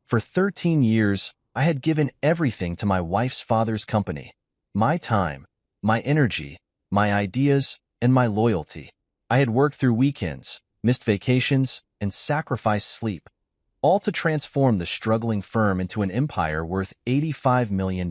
For 13 years, I had given everything to my wife's father's company. My time, my energy, my ideas, and my loyalty. I had worked through weekends, missed vacations, and sacrificed sleep, all to transform the struggling firm into an empire worth $85 million.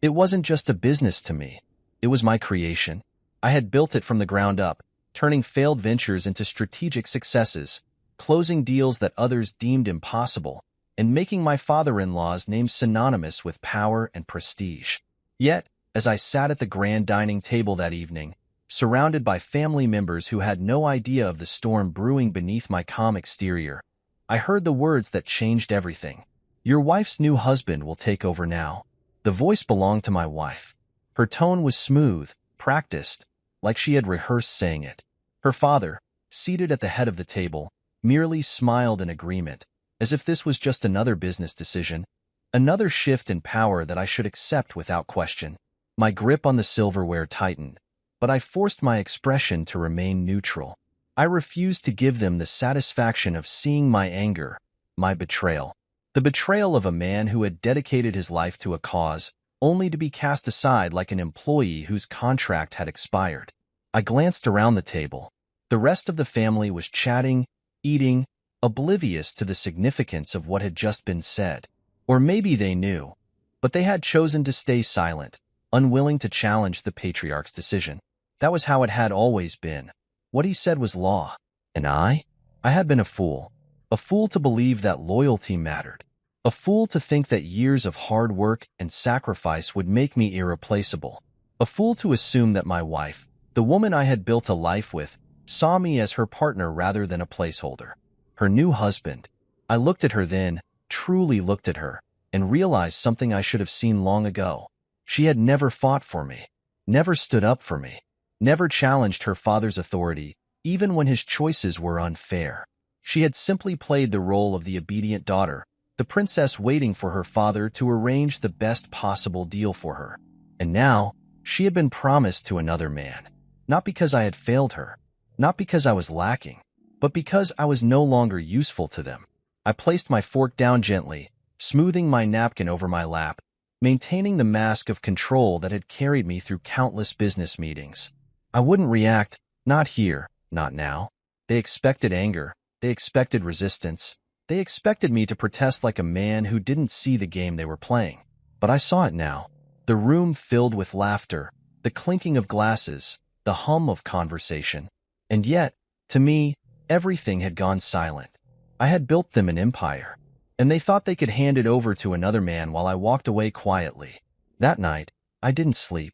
It wasn't just a business to me. It was my creation. I had built it from the ground up, turning failed ventures into strategic successes, closing deals that others deemed impossible, and making my father-in-law's name synonymous with power and prestige. Yet, as I sat at the grand dining table that evening, surrounded by family members who had no idea of the storm brewing beneath my calm exterior, I heard the words that changed everything. "Your wife's new husband will take over now." The voice belonged to my wife. Her tone was smooth, practiced, like she had rehearsed saying it. Her father, seated at the head of the table, merely smiled in agreement, as if this was just another business decision, another shift in power that I should accept without question. My grip on the silverware tightened, but I forced my expression to remain neutral. I refused to give them the satisfaction of seeing my anger, my betrayal. The betrayal of a man who had dedicated his life to a cause, only to be cast aside like an employee whose contract had expired. I glanced around the table. The rest of the family was chatting, eating, oblivious to the significance of what had just been said. Or maybe they knew, but they had chosen to stay silent, unwilling to challenge the patriarch's decision. That was how it had always been. What he said was law. And I had been a fool to believe that loyalty mattered, a fool to think that years of hard work and sacrifice would make me irreplaceable, a fool to assume that my wife, the woman I had built a life with, saw me as her partner rather than a placeholder. Her new husband. I looked at her then, truly looked at her, and realized something I should have seen long ago. She had never fought for me, never stood up for me, never challenged her father's authority, even when his choices were unfair. She had simply played the role of the obedient daughter, the princess waiting for her father to arrange the best possible deal for her. And now, she had been promised to another man. Not because I had failed her, not because I was lacking, but because I was no longer useful to them. I placed my fork down gently, smoothing my napkin over my lap, maintaining the mask of control that had carried me through countless business meetings. I wouldn't react, not here, not now. They expected anger. They expected resistance. They expected me to protest like a man who didn't see the game they were playing. But I saw it now. The room filled with laughter, the clinking of glasses, the hum of conversation. And yet, to me, everything had gone silent. I had built them an empire, and they thought they could hand it over to another man while I walked away quietly. That night, I didn't sleep.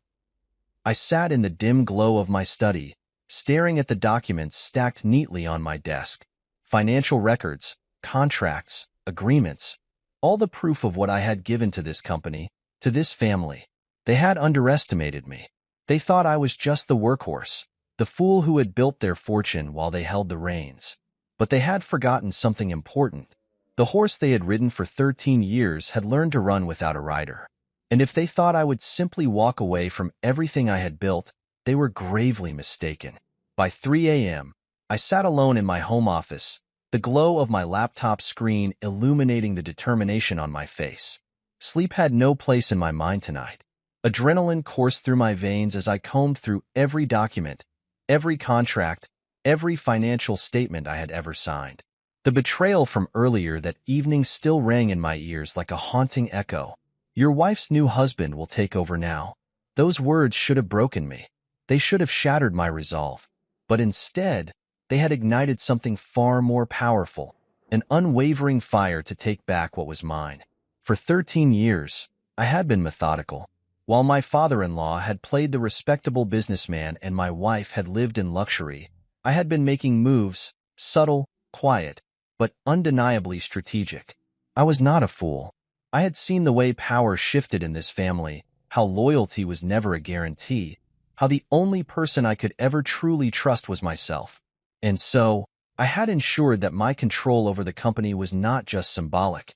I sat in the dim glow of my study, staring at the documents stacked neatly on my desk. Financial records, contracts, agreements, all the proof of what I had given to this company, to this family. They had underestimated me. They thought I was just the workhorse, the fool who had built their fortune while they held the reins. But they had forgotten something important. The horse they had ridden for 13 years had learned to run without a rider. And if they thought I would simply walk away from everything I had built, they were gravely mistaken. By 3 a.m., I sat alone in my home office, the glow of my laptop screen illuminating the determination on my face. Sleep had no place in my mind tonight. Adrenaline coursed through my veins as I combed through every document, every contract, every financial statement I had ever signed. The betrayal from earlier that evening still rang in my ears like a haunting echo. "Your wife's new husband will take over now." Those words should have broken me. They should have shattered my resolve. But instead, they had ignited something far more powerful, an unwavering fire to take back what was mine. For 13 years, I had been methodical. While my father-in-law had played the respectable businessman and my wife had lived in luxury, I had been making moves, subtle, quiet, but undeniably strategic. I was not a fool. I had seen the way power shifted in this family, how loyalty was never a guarantee, how the only person I could ever truly trust was myself. And so, I had ensured that my control over the company was not just symbolic.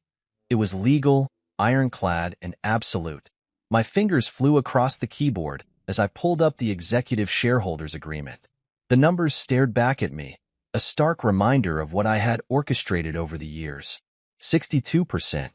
It was legal, ironclad, and absolute. My fingers flew across the keyboard as I pulled up the executive shareholders agreement. The numbers stared back at me, a stark reminder of what I had orchestrated over the years. 62%.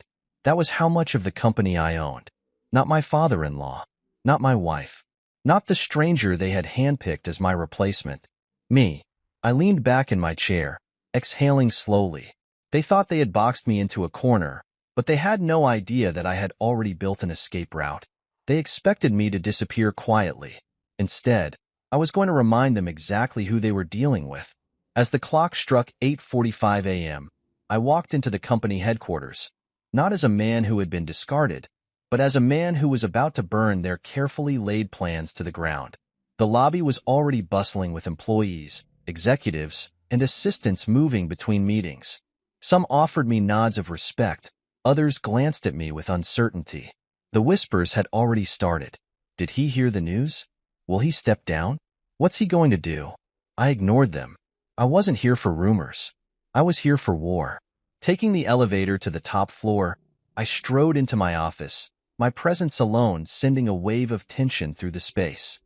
That was how much of the company I owned. Not my father-in-law. Not my wife. Not the stranger they had handpicked as my replacement. Me. I leaned back in my chair, exhaling slowly. They thought they had boxed me into a corner, but they had no idea that I had already built an escape route. They expected me to disappear quietly. Instead, I was going to remind them exactly who they were dealing with. As the clock struck 8:45 a.m., I walked into the company headquarters, not as a man who had been discarded, but as a man who was about to burn their carefully laid plans to the ground. The lobby was already bustling with employees, executives, and assistants moving between meetings. Some offered me nods of respect, others glanced at me with uncertainty. The whispers had already started. Did he hear the news? Will he step down? What's he going to do? I ignored them. I wasn't here for rumors. I was here for war. Taking the elevator to the top floor, I strode into my office, my presence alone sending a wave of tension through the space.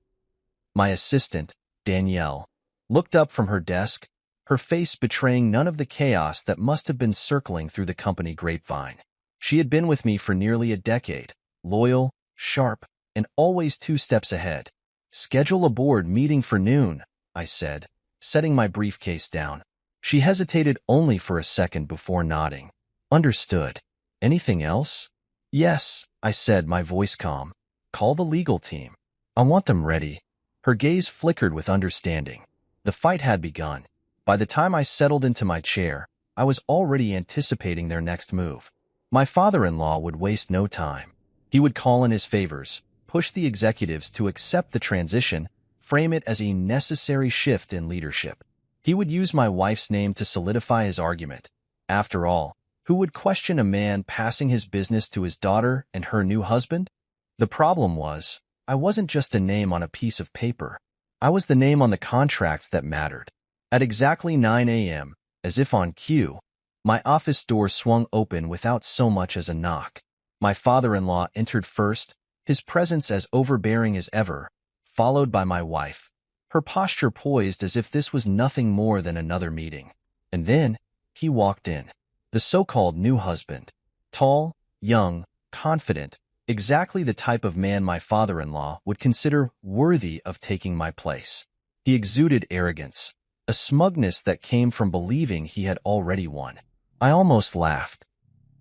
My assistant, Danielle, looked up from her desk, her face betraying none of the chaos that must have been circling through the company grapevine. She had been with me for nearly a decade, loyal, sharp, and always 2 steps ahead. "Schedule a board meeting for noon," I said, setting my briefcase down. She hesitated only for a second before nodding. "Understood. Anything else?" "Yes," I said, my voice calm. "Call the legal team. I want them ready." Her gaze flickered with understanding. The fight had begun. By the time I settled into my chair, I was already anticipating their next move. My father-in-law would waste no time. He would call in his favors, push the executives to accept the transition, frame it as a necessary shift in leadership. He would use my wife's name to solidify his argument. After all, who would question a man passing his business to his daughter and her new husband? The problem was, I wasn't just a name on a piece of paper. I was the name on the contracts that mattered. At exactly 9 a.m., as if on cue, my office door swung open without so much as a knock. My father-in-law entered first, his presence as overbearing as ever, followed by my wife, her posture poised as if this was nothing more than another meeting. And then, he walked in. The so-called new husband. Tall, young, confident, exactly the type of man my father-in-law would consider worthy of taking my place. He exuded arrogance, a smugness that came from believing he had already won. I almost laughed.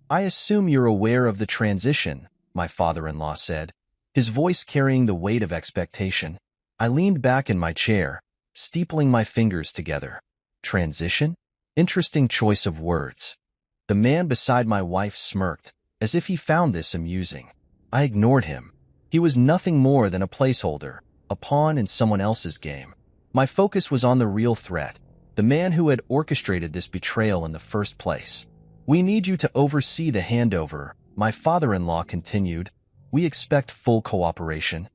"I assume you're aware of the transition," my father-in-law said, his voice carrying the weight of expectation. I leaned back in my chair, steepling my fingers together. Transition? Interesting choice of words. The man beside my wife smirked, as if he found this amusing. I ignored him. He was nothing more than a placeholder, a pawn in someone else's game. My focus was on the real threat, the man who had orchestrated this betrayal in the first place. "We need you to oversee the handover," my father-in-law continued. "We expect full cooperation."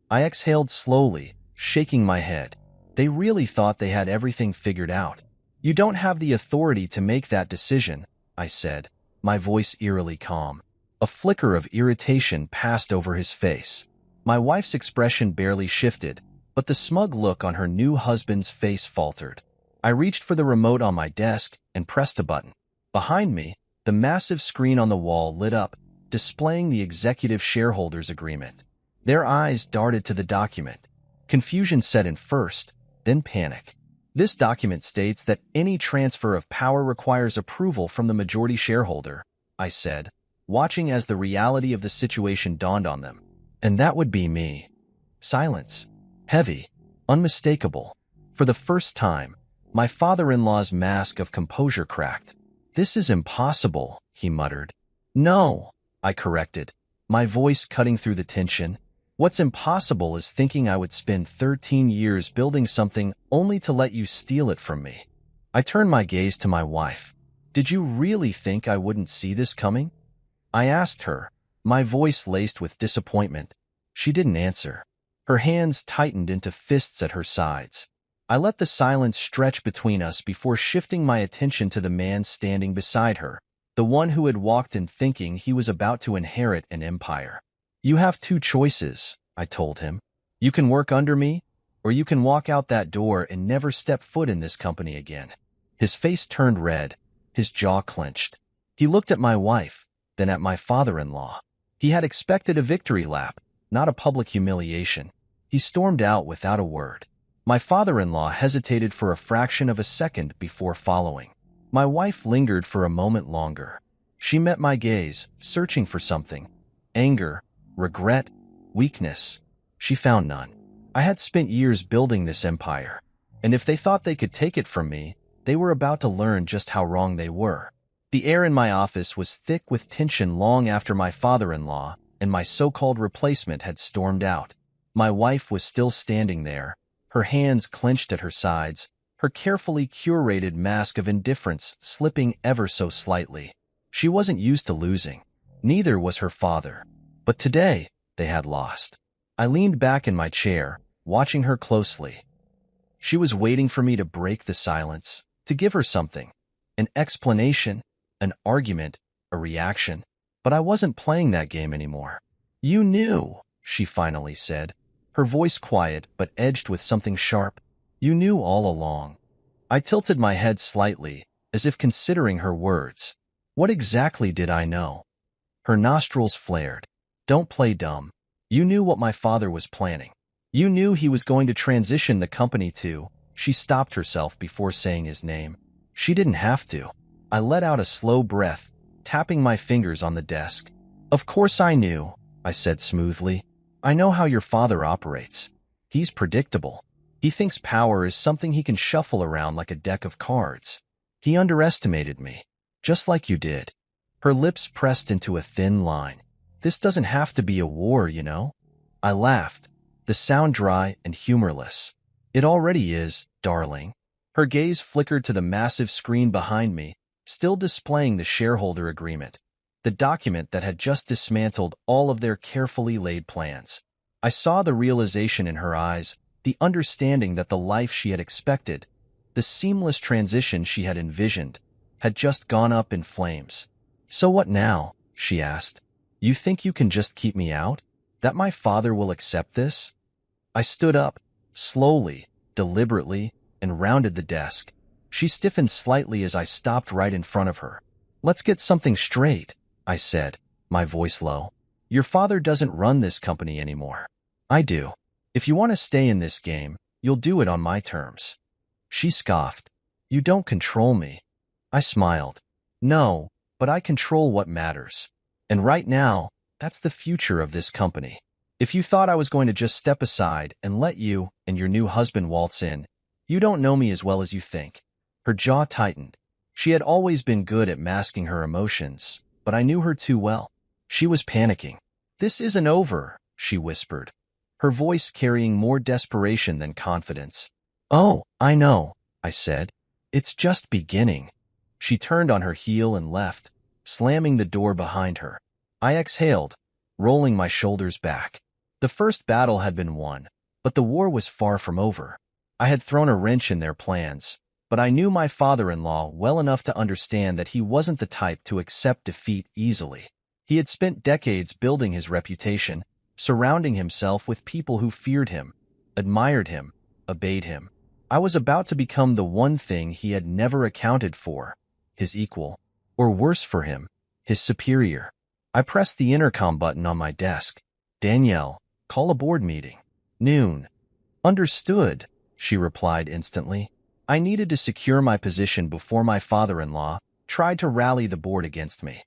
I exhaled slowly, shaking my head. They really thought they had everything figured out. "You don't have the authority to make that decision," I said, my voice eerily calm. A flicker of irritation passed over his face. My wife's expression barely shifted, but the smug look on her new husband's face faltered. I reached for the remote on my desk and pressed a button. Behind me, the massive screen on the wall lit up, displaying the executive shareholders agreement. Their eyes darted to the document. Confusion set in first, then panic. "This document states that any transfer of power requires approval from the majority shareholder," I said, watching as the reality of the situation dawned on them. And that would be me. Silence. Heavy. Unmistakable. For the first time, my father-in-law's mask of composure cracked. "This is impossible," he muttered. "No," I corrected, my voice cutting through the tension. "What's impossible is thinking I would spend 13 years building something only to let you steal it from me." I turned my gaze to my wife. "Did you really think I wouldn't see this coming?" I asked her, my voice laced with disappointment. She didn't answer. Her hands tightened into fists at her sides. I let the silence stretch between us before shifting my attention to the man standing beside her, the one who had walked in thinking he was about to inherit an empire. "You have 2 choices," I told him. "You can work under me, or you can walk out that door and never step foot in this company again." His face turned red, his jaw clenched. He looked at my wife, then at my father-in-law. He had expected a victory lap, not a public humiliation. He stormed out without a word. My father-in-law hesitated for a fraction of a second before following. My wife lingered for a moment longer. She met my gaze, searching for something. Anger, regret, weakness. She found none. I had spent years building this empire, and if they thought they could take it from me, they were about to learn just how wrong they were. The air in my office was thick with tension long after my father-in-law and my so-called replacement had stormed out. My wife was still standing there, her hands clenched at her sides, her carefully curated mask of indifference slipping ever so slightly. She wasn't used to losing. Neither was her father. But today, they had lost. I leaned back in my chair, watching her closely. She was waiting for me to break the silence, to give her something. An explanation, an argument, a reaction. But I wasn't playing that game anymore. "You knew," she finally said, her voice quiet but edged with something sharp. "You knew all along." I tilted my head slightly, as if considering her words. What exactly did I know? Her nostrils flared. "Don't play dumb. You knew what my father was planning. You knew he was going to transition the company to—" She stopped herself before saying his name. She didn't have to. I let out a slow breath, tapping my fingers on the desk. "Of course I knew," I said smoothly. "I know how your father operates. He's predictable. He thinks power is something he can shuffle around like a deck of cards. He underestimated me, just like you did." Her lips pressed into a thin line. "This doesn't have to be a war, you know." I laughed, the sound dry and humorless. "It already is, darling." Her gaze flickered to the massive screen behind me, still displaying the shareholder agreement, the document that had just dismantled all of their carefully laid plans. I saw the realization in her eyes, the understanding that the life she had expected, the seamless transition she had envisioned, had just gone up in flames. "So what now?" she asked. "You think you can just keep me out? That my father will accept this?" I stood up, slowly, deliberately, and rounded the desk. She stiffened slightly as I stopped right in front of her. "Let's get something straight," I said, my voice low. "Your father doesn't run this company anymore. I do. If you want to stay in this game, you'll do it on my terms." She scoffed. "You don't control me." I smiled. "No, but I control what matters. And right now, that's the future of this company. If you thought I was going to just step aside and let you and your new husband waltz in, you don't know me as well as you think." Her jaw tightened. She had always been good at masking her emotions, but I knew her too well. She was panicking. "This isn't over," she whispered, her voice carrying more desperation than confidence. "Oh, I know," I said. "It's just beginning." She turned on her heel and left, slamming the door behind her. I exhaled, rolling my shoulders back. The first battle had been won, but the war was far from over. I had thrown a wrench in their plans, but I knew my father-in-law well enough to understand that he wasn't the type to accept defeat easily. He had spent decades building his reputation, surrounding himself with people who feared him, admired him, obeyed him. I was about to become the one thing he had never accounted for, his equal, or worse for him, his superior. I pressed the intercom button on my desk. "Danielle, call a board meeting." "Noon." "Understood," she replied instantly. I needed to secure my position before my father-in-law tried to rally the board against me.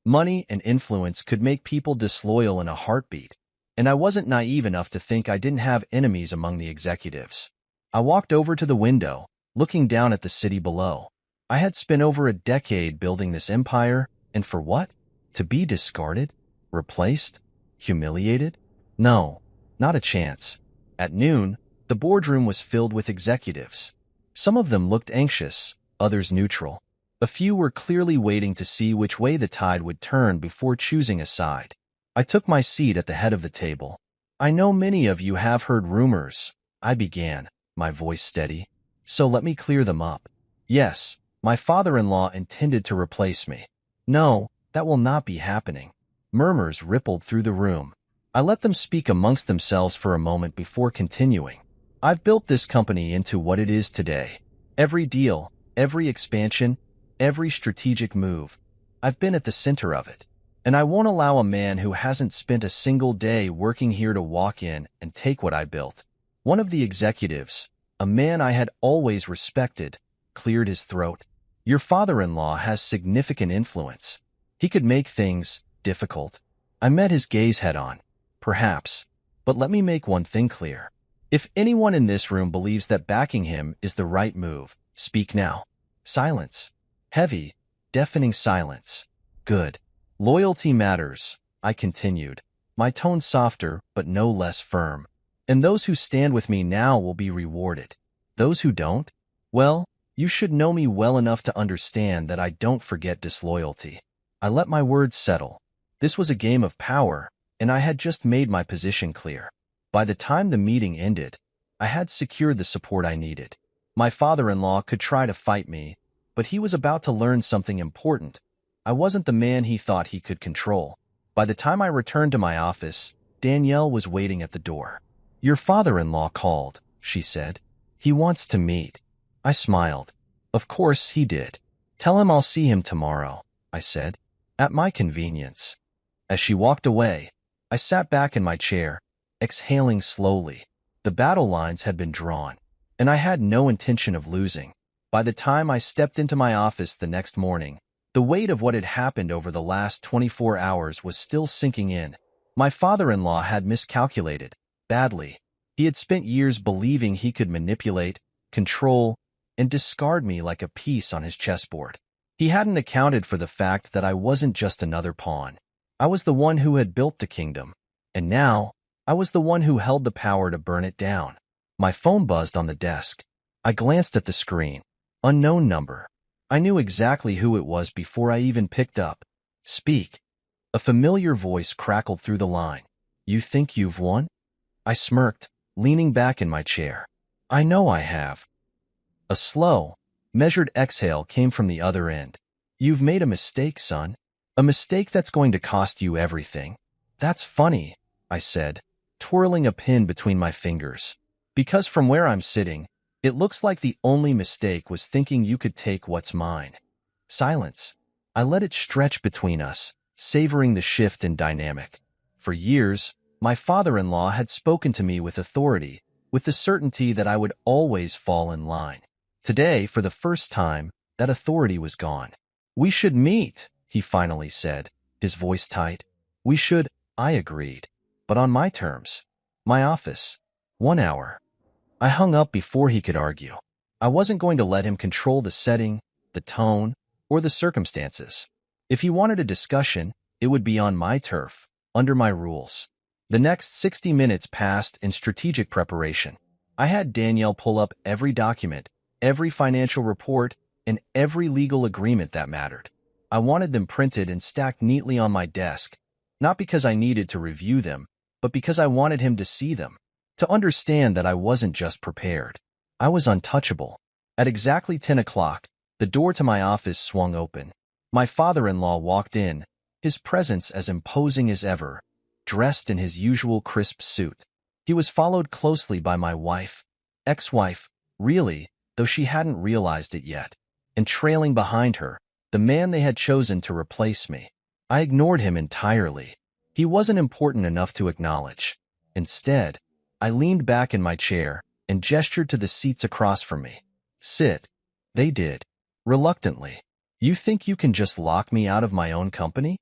Money and influence could make people disloyal in a heartbeat, and I wasn't naive enough to think I didn't have enemies among the executives. I walked over to the window, looking down at the city below. I had spent over a decade building this empire, and for what? To be discarded? Replaced? Humiliated? No, not a chance. At noon, the boardroom was filled with executives. Some of them looked anxious, others neutral. A few were clearly waiting to see which way the tide would turn before choosing a side. I took my seat at the head of the table. "I know many of you have heard rumors," I began, my voice steady. "So let me clear them up. Yes, my father-in-law intended to replace me. No, that will not be happening." Murmurs rippled through the room. I let them speak amongst themselves for a moment before continuing. "I've built this company into what it is today. Every deal, every expansion, every strategic move, I've been at the center of it. And I won't allow a man who hasn't spent a single day working here to walk in and take what I built. One of the executives, a man I had always respected, cleared his throat. Your father-in-law has significant influence. He could make things difficult. I met his gaze head-on. Perhaps. But let me make one thing clear. If anyone in this room believes that backing him is the right move, speak now. Silence. Heavy, deafening silence. Good. Loyalty matters, I continued, my tone softer but no less firm. And those who stand with me now will be rewarded. Those who don't? Well, you should know me well enough to understand that I don't forget disloyalty. I let my words settle. This was a game of power, and I had just made my position clear. By the time the meeting ended, I had secured the support I needed. My father-in-law could try to fight me, but he was about to learn something important. I wasn't the man he thought he could control. By the time I returned to my office, Danielle was waiting at the door. Your father-in-law called, she said. He wants to meet. I smiled. Of course he did. Tell him I'll see him tomorrow, I said. At my convenience. As she walked away, I sat back in my chair, exhaling slowly. The battle lines had been drawn, and I had no intention of losing. By the time I stepped into my office the next morning, the weight of what had happened over the last 24 hours was still sinking in. My father-in-law had miscalculated, badly. He had spent years believing he could manipulate, control, and discard me like a piece on his chessboard. He hadn't accounted for the fact that I wasn't just another pawn. I was the one who had built the kingdom, and now I was the one who held the power to burn it down. My phone buzzed on the desk. I glanced at the screen. Unknown number. I knew exactly who it was before I even picked up. Speak. A familiar voice crackled through the line. You think you've won? I smirked, leaning back in my chair. I know I have. A slow, measured exhale came from the other end. You've made a mistake, son. A mistake that's going to cost you everything. That's funny, I said, twirling a pin between my fingers. Because from where I'm sitting, it looks like the only mistake was thinking you could take what's mine. Silence. I let it stretch between us, savoring the shift in dynamic. For years, my father-in-law had spoken to me with authority, with the certainty that I would always fall in line. Today, for the first time, that authority was gone. We should meet, he finally said, his voice tight. We should, I agreed. But on my terms. My office. 1 hour. I hung up before he could argue. I wasn't going to let him control the setting, the tone, or the circumstances. If he wanted a discussion, it would be on my turf, under my rules. The next 60 minutes passed in strategic preparation. I had Danielle pull up every document, every financial report, and every legal agreement that mattered. I wanted them printed and stacked neatly on my desk, not because I needed to review them, but because I wanted him to see them. To understand that I wasn't just prepared. I was untouchable. At exactly 10 o'clock, the door to my office swung open. My father-in-law walked in, his presence as imposing as ever, dressed in his usual crisp suit. He was followed closely by my wife, ex-wife, really, though she hadn't realized it yet, and trailing behind her, the man they had chosen to replace me. I ignored him entirely. He wasn't important enough to acknowledge. Instead, I leaned back in my chair and gestured to the seats across from me. Sit. They did. Reluctantly. You think you can just lock me out of my own company?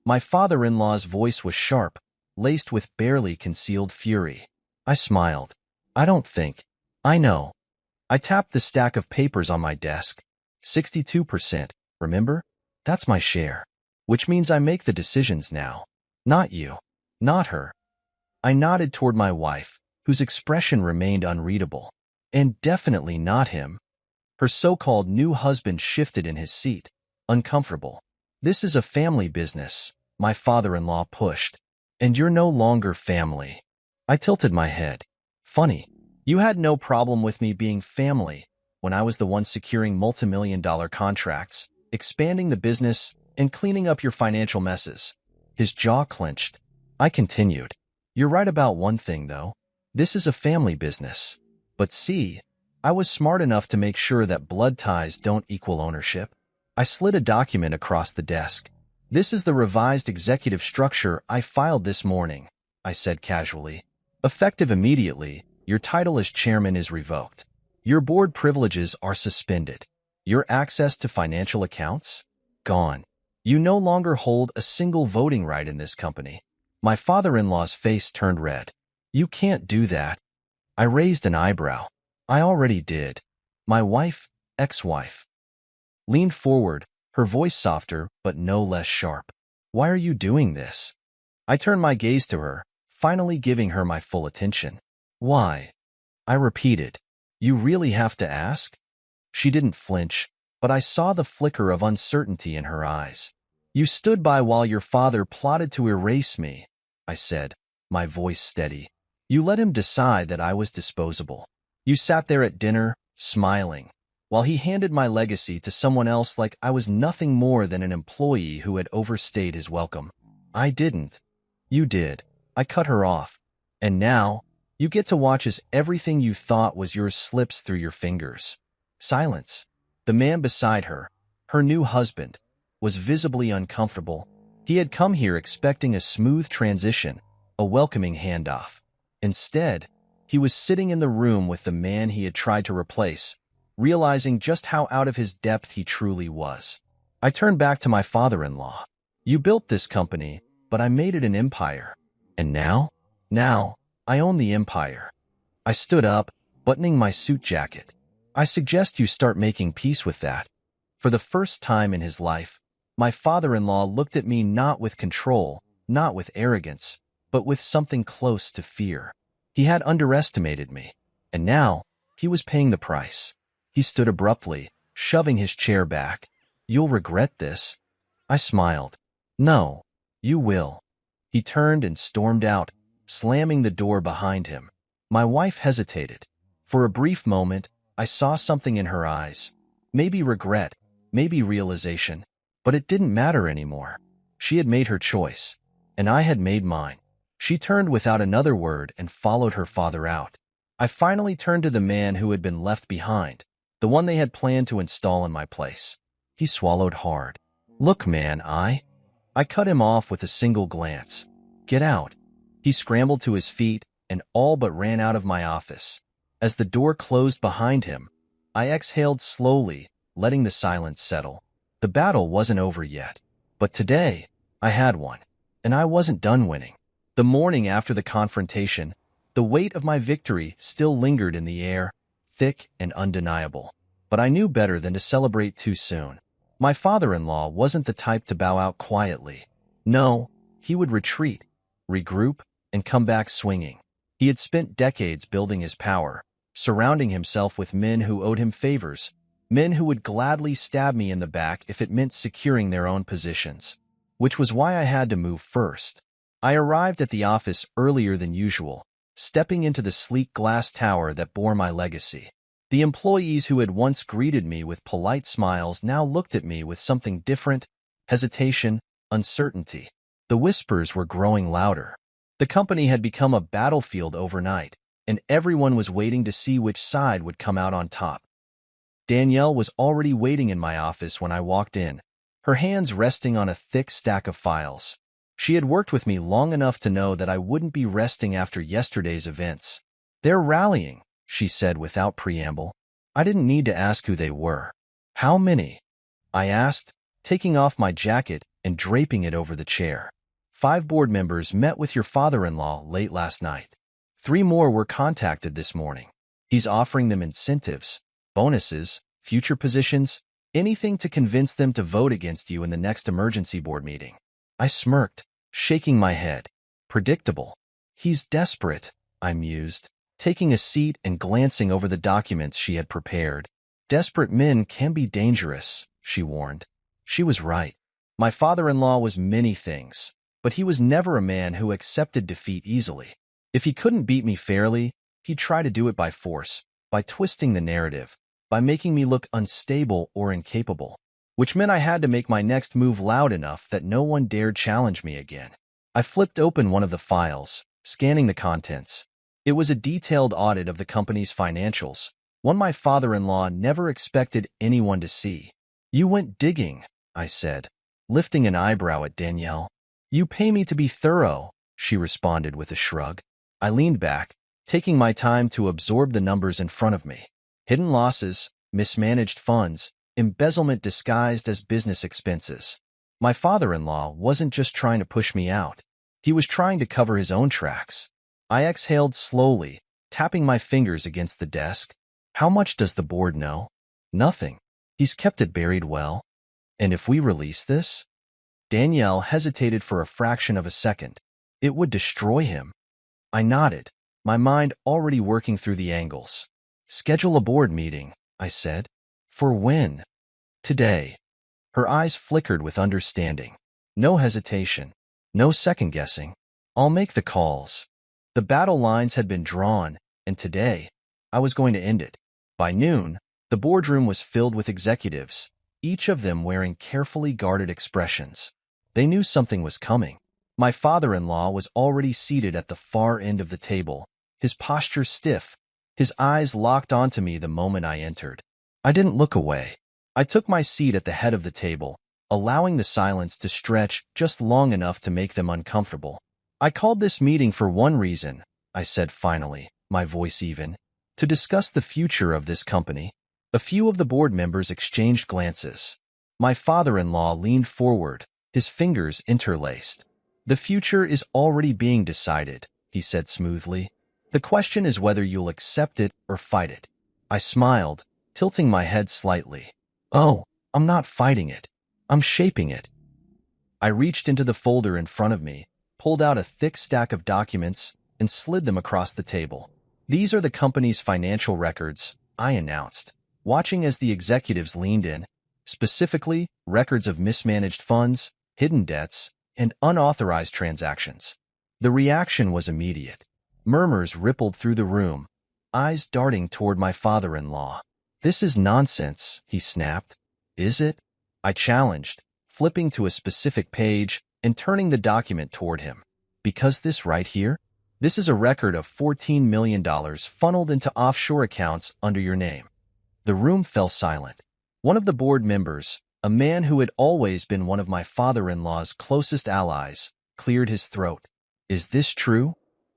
My father-in-law's voice was sharp, laced with barely concealed fury. I smiled. I don't think. I know. I tapped the stack of papers on my desk. 62%, remember? That's my share. Which means I make the decisions now. Not you. Not her. I nodded toward my wife, whose expression remained unreadable. And definitely not him. Her so-called new husband shifted in his seat, uncomfortable. This is a family business, my father-in-law pushed. And you're no longer family. I tilted my head. Funny. You had no problem with me being family when I was the one securing multi-million-dollar contracts, expanding the business, and cleaning up your financial messes. His jaw clenched. I continued. You're right about one thing, though. This is a family business. But see, I was smart enough to make sure that blood ties don't equal ownership. I slid a document across the desk. "This is the revised executive structure I filed this morning," I said casually. "Effective immediately, your title as chairman is revoked. Your board privileges are suspended. Your access to financial accounts? Gone. You no longer hold a single voting right in this company." My father-in-law's face turned red. "You can't do that." I raised an eyebrow. "I already did." My wife, ex-wife, leaned forward, her voice softer but no less sharp. "Why are you doing this?" I turned my gaze to her, finally giving her my full attention. "Why?" I repeated. "You really have to ask?" She didn't flinch, but I saw the flicker of uncertainty in her eyes. "You stood by while your father plotted to erase me," I said, my voice steady. "You let him decide that I was disposable. You sat there at dinner, smiling, while he handed my legacy to someone else like I was nothing more than an employee who had overstayed his welcome. I didn't. You did." I cut her off. "And now, you get to watch as everything you thought was yours slips through your fingers." Silence. The man beside her, her new husband, was visibly uncomfortable. He had come here expecting a smooth transition, a welcoming handoff. Instead, he was sitting in the room with the man he had tried to replace, realizing just how out of his depth he truly was. I turned back to my father-in-law. "You built this company, but I made it an empire. And now? Now, I own the empire." I stood up, buttoning my suit jacket. "I suggest you start making peace with that." For the first time in his life, my father-in-law looked at me not with control, not with arrogance, but with something close to fear. He had underestimated me, and now he was paying the price. He stood abruptly, shoving his chair back. "You'll regret this." I smiled. "No, you will." He turned and stormed out, slamming the door behind him. My wife hesitated. For a brief moment, I saw something in her eyes. Maybe regret, maybe realization, but it didn't matter anymore. She had made her choice, and I had made mine. She turned without another word and followed her father out. I finally turned to the man who had been left behind, the one they had planned to install in my place. He swallowed hard. "Look, man, I cut him off with a single glance. "Get out." He scrambled to his feet and all but ran out of my office. As the door closed behind him, I exhaled slowly, letting the silence settle. The battle wasn't over yet, but today I had one, and I wasn't done winning. The morning after the confrontation, the weight of my victory still lingered in the air, thick and undeniable. But I knew better than to celebrate too soon. My father-in-law wasn't the type to bow out quietly. No, he would retreat, regroup, and come back swinging. He had spent decades building his power, surrounding himself with men who owed him favors, men who would gladly stab me in the back if it meant securing their own positions. Which was why I had to move first. I arrived at the office earlier than usual, stepping into the sleek glass tower that bore my legacy. The employees who had once greeted me with polite smiles now looked at me with something different: hesitation, uncertainty. The whispers were growing louder. The company had become a battlefield overnight, and everyone was waiting to see which side would come out on top. Danielle was already waiting in my office when I walked in, her hands resting on a thick stack of files. She had worked with me long enough to know that I wouldn't be resting after yesterday's events. "They're rallying," she said without preamble. I didn't need to ask who they were. "How many?" I asked, taking off my jacket and draping it over the chair. "5 board members met with your father-in-law late last night. 3 more were contacted this morning. He's offering them incentives, bonuses, future positions, anything to convince them to vote against you in the next emergency board meeting." I smirked, shaking my head. Predictable. "He's desperate," I mused, taking a seat and glancing over the documents she had prepared. "Desperate men can be dangerous," she warned. She was right. My father-in-law was many things, but he was never a man who accepted defeat easily. If he couldn't beat me fairly, he'd try to do it by force, by twisting the narrative, by making me look unstable or incapable, which meant I had to make my next move loud enough that no one dared challenge me again. I flipped open one of the files, scanning the contents. It was a detailed audit of the company's financials, one my father-in-law never expected anyone to see. You went digging, I said, lifting an eyebrow at Danielle. You pay me to be thorough, she responded with a shrug. I leaned back, taking my time to absorb the numbers in front of me. Hidden losses, mismanaged funds, embezzlement disguised as business expenses. My father-in-law wasn't just trying to push me out. He was trying to cover his own tracks. I exhaled slowly, tapping my fingers against the desk. How much does the board know? Nothing. He's kept it buried well. And if we release this? Danielle hesitated for a fraction of a second. It would destroy him. I nodded, my mind already working through the angles. Schedule a board meeting, I said. For when? Today. Her eyes flickered with understanding. No hesitation. No second-guessing. I'll make the calls. The battle lines had been drawn, and today, I was going to end it. By noon, the boardroom was filled with executives, each of them wearing carefully guarded expressions. They knew something was coming. My father-in-law was already seated at the far end of the table, his posture stiff, his eyes locked onto me the moment I entered. I didn't look away. I took my seat at the head of the table, allowing the silence to stretch just long enough to make them uncomfortable. I called this meeting for one reason, I said finally, my voice even, to discuss the future of this company. A few of the board members exchanged glances. My father-in-law leaned forward, his fingers interlaced. The future is already being decided, he said smoothly. The question is whether you'll accept it or fight it. I smiled, tilting my head slightly. Oh, I'm not fighting it. I'm shaping it. I reached into the folder in front of me, pulled out a thick stack of documents, and slid them across the table. These are the company's financial records, I announced, watching as the executives leaned in, specifically records of mismanaged funds, hidden debts, and unauthorized transactions. The reaction was immediate. Murmurs rippled through the room, eyes darting toward my father-in-law. This is nonsense, he snapped. Is it? I challenged, flipping to a specific page and turning the document toward him. Because this right here? This is a record of $14 million funneled into offshore accounts under your name. The room fell silent. One of the board members, a man who had always been one of my father-in-law's closest allies, cleared his throat. Is this true?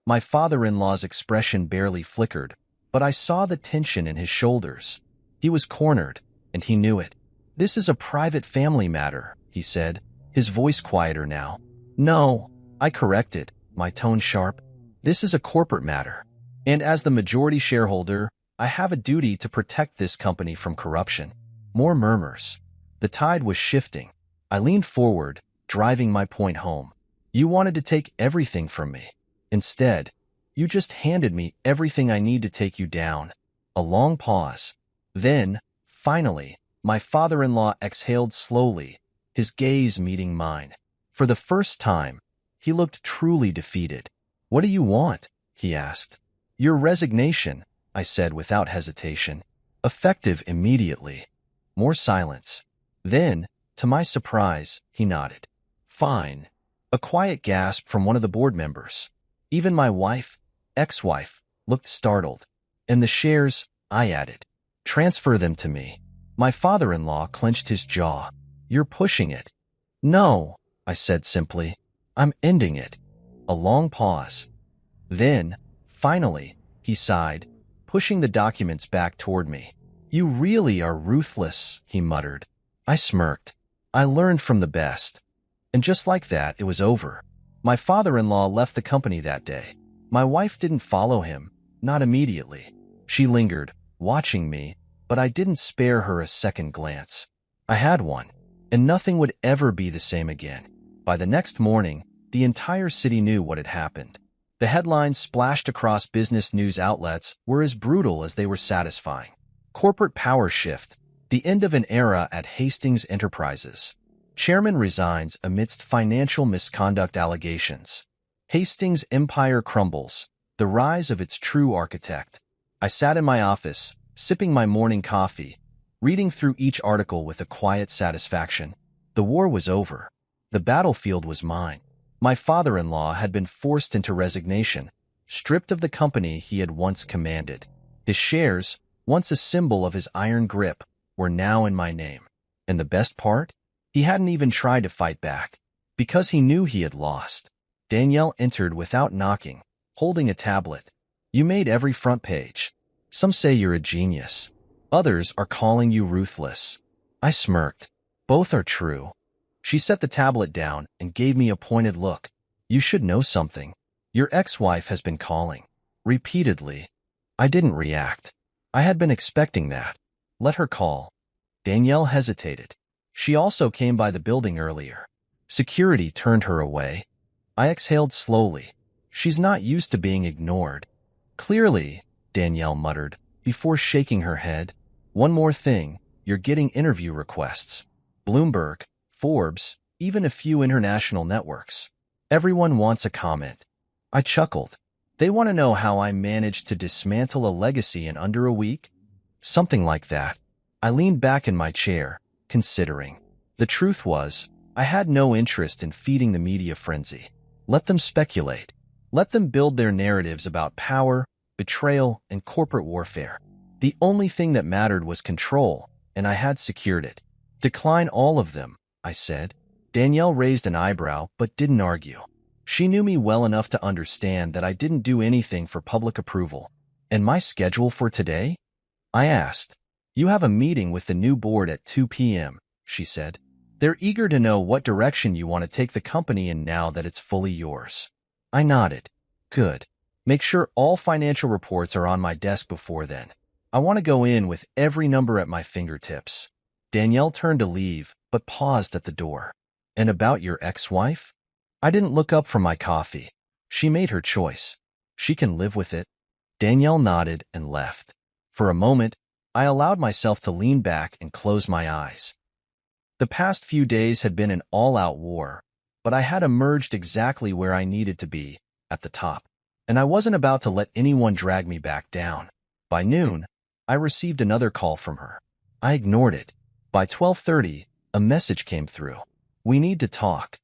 My father-in-law's expression barely flickered, but I saw the tension in his shoulders. He was cornered, and he knew it. This is a private family matter, he said, his voice quieter now. No, I corrected, my tone sharp. This is a corporate matter. And as the majority shareholder, I have a duty to protect this company from corruption. More murmurs. The tide was shifting. I leaned forward, driving my point home. You wanted to take everything from me. Instead, you just handed me everything I need to take you down. A long pause. Then, finally, my father-in-law exhaled slowly, his gaze meeting mine. For the first time, he looked truly defeated. What do you want? He asked. Your resignation, I said without hesitation. Effective immediately. More silence. Then, to my surprise, he nodded. Fine. A quiet gasp from one of the board members. Even my wife, ex-wife, looked startled. And the shares, I added. Transfer them to me. My father-in-law clenched his jaw. You're pushing it. No, I said simply. I'm ending it. A long pause. Then, finally, he sighed, pushing the documents back toward me. You really are ruthless, he muttered. I smirked. I learned from the best. And just like that, it was over. My father-in-law left the company that day. My wife didn't follow him, not immediately. She lingered, watching me, but I didn't spare her a second glance. I had one, and nothing would ever be the same again. By the next morning, the entire city knew what had happened. The headlines splashed across business news outlets were as brutal as they were satisfying. Corporate power shift, the end of an era at Hastings Enterprises. Chairman resigns amidst financial misconduct allegations. Hastings' empire crumbles, the rise of its true architect. I sat in my office, sipping my morning coffee, reading through each article with a quiet satisfaction. The war was over. The battlefield was mine. My father-in-law had been forced into resignation, stripped of the company he had once commanded. His shares, once a symbol of his iron grip, were now in my name. And the best part? He hadn't even tried to fight back, because he knew he had lost. Danielle entered without knocking, holding a tablet. You made every front page. Some say you're a genius. Others are calling you ruthless. I smirked. Both are true. She set the tablet down and gave me a pointed look. You should know something. Your ex-wife has been calling. Repeatedly. I didn't react. I had been expecting that. Let her call. Danielle hesitated. She also came by the building earlier. Security turned her away. I exhaled slowly. She's not used to being ignored. Clearly, Danielle muttered, before shaking her head. One more thing, you're getting interview requests. Bloomberg, Forbes, even a few international networks. Everyone wants a comment. I chuckled. They want to know how I managed to dismantle a legacy in under a week? Something like that. I leaned back in my chair, considering. The truth was, I had no interest in feeding the media frenzy. Let them speculate. Let them build their narratives about power, betrayal, and corporate warfare. The only thing that mattered was control, and I had secured it. Decline all of them, I said. Danielle raised an eyebrow but didn't argue. She knew me well enough to understand that I didn't do anything for public approval. And my schedule for today? I asked. You have a meeting with the new board at 2 p.m., she said. They're eager to know what direction you want to take the company in now that it's fully yours. I nodded. Good. Make sure all financial reports are on my desk before then. I want to go in with every number at my fingertips. Danielle turned to leave, but paused at the door. And about your ex-wife? I didn't look up from my coffee. She made her choice. She can live with it. Danielle nodded and left. For a moment, I allowed myself to lean back and close my eyes. The past few days had been an all-out war, but I had emerged exactly where I needed to be, at the top. And I wasn't about to let anyone drag me back down. By noon, I received another call from her. I ignored it. By 12:30, a message came through. We need to talk.